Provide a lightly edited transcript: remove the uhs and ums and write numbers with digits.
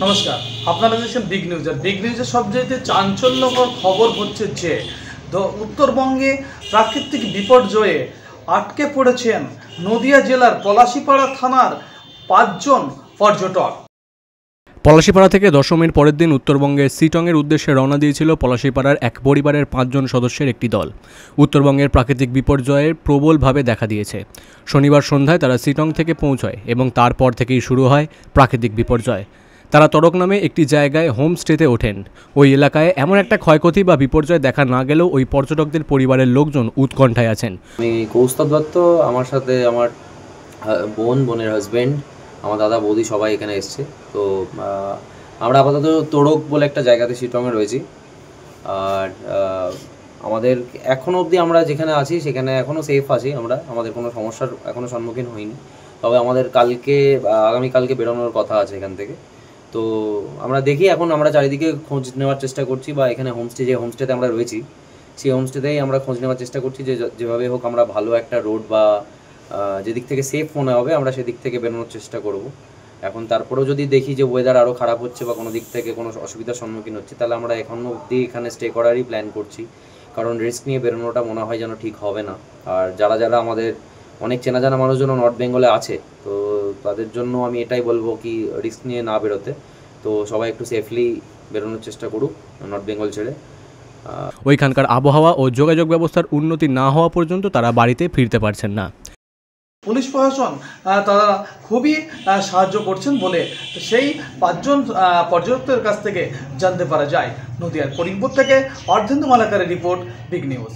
নমস্কার, আপনারা দেখছেন বিগ নিউজ। আর বিগ নিউজের সবচেয়ে চাঞ্চল্যকর খবর হচ্ছে যে উত্তরবঙ্গে প্রাকৃতিক বিপর্যয়ে আটকে পড়েছেন নদিয়া জেলার পলাশীপাড়া থানার ৫ জন পর্যটক। পলাশীপাড়া থেকে দশমীর পরের দিন উত্তরবঙ্গের শিটংয়ের উদ্দেশ্যে রওনা দিয়েছিল পলাশীপাড়ার এক পরিবারের ৫ জন সদস্যের একটি দল। উত্তরবঙ্গের প্রাকৃতিক বিপর্যয়ের প্রবলভাবে দেখা দিয়েছে। শনিবার সন্ধ্যায় তারা শিটং থেকে পৌঁছয় এবং তারপর থেকেই শুরু হয় প্রাকৃতিক বিপর্যয়। তারা তরক নামে একটি জায়গায় হোমস্টেতে ওঠেন। ওই এলাকায় এমন একটা ক্ষয়ক্ষতি বা বিপর্যয় দেখা না গেলেও ওই পর্যটকদের পরিবারের লোকজন উৎকণ্ঠায় আছেন। আমি কৌস্তব দত্ত, আমার সাথে আমার বোনের হাজব্যান্ড, আমার দাদা বৌদি সবাই এখানে এসছে। তো আমরা আপাতত তোড়ক বলে একটা জায়গাতে শিটংয়ে রয়েছি। আর আমাদের এখনও অবধি আমরা যেখানে আছি সেখানে এখনও সেফ আছি। আমাদের কোনো সমস্যার এখনও সম্মুখীন হইনি। তবে আমাদের আগামীকালকে বেরোনোর কথা আছে এখান থেকে। তো আমরা দেখি, এখন আমরা চারিদিকে খোঁজ নেওয়ার চেষ্টা করছি, বা এখানে হোমস্টেতে আমরা রয়েছি, সেই হোমস্টেতেই আমরা খোঁজ নেওয়ার চেষ্টা করছি যে যেভাবে হোক আমরা ভালো একটা রোড বা যেদিক থেকে সেফ মনে হবে আমরা সেদিক থেকে বেরোনোর চেষ্টা করব। এখন তারপরেও যদি দেখি যে ওয়েদার আরও খারাপ হচ্ছে বা কোনো দিক থেকে কোনো অসুবিধার সম্মুখীন হচ্ছে, তাহলে আমরা এখনও অবধি এখানে স্টে করারই প্ল্যান করছি, কারণ রিস্ক নিয়ে বেরোনোটা মনে হয় যেন ঠিক হবে না। আর যারা আমাদের অনেক চেনা জানা মানুষজন নর্থ বেঙ্গলে আছে, তো তাদের জন্য আমি এটাই বলবো কি রিস্ক নিয়ে না বেরোতে। তো সবাই একটু সেফলি বেরোনোর চেষ্টা করুক নর্থ বেঙ্গল ছেড়ে। ওইখানকার আবহাওয়া ও যোগাযোগ ব্যবস্থার উন্নতি না হওয়া পর্যন্ত তারা বাড়িতে ফিরতে পারছেন না। পুলিশ প্রশাসন তারা খুবই সাহায্য করছেন বলে সেই ৫ জন পর্যটকদের কাছ থেকে জানতে পারা যায়। নদিয়ার করিমপুর থেকে অর্ধেন্দু মালাকারের রিপোর্ট, বিগ নিউজ।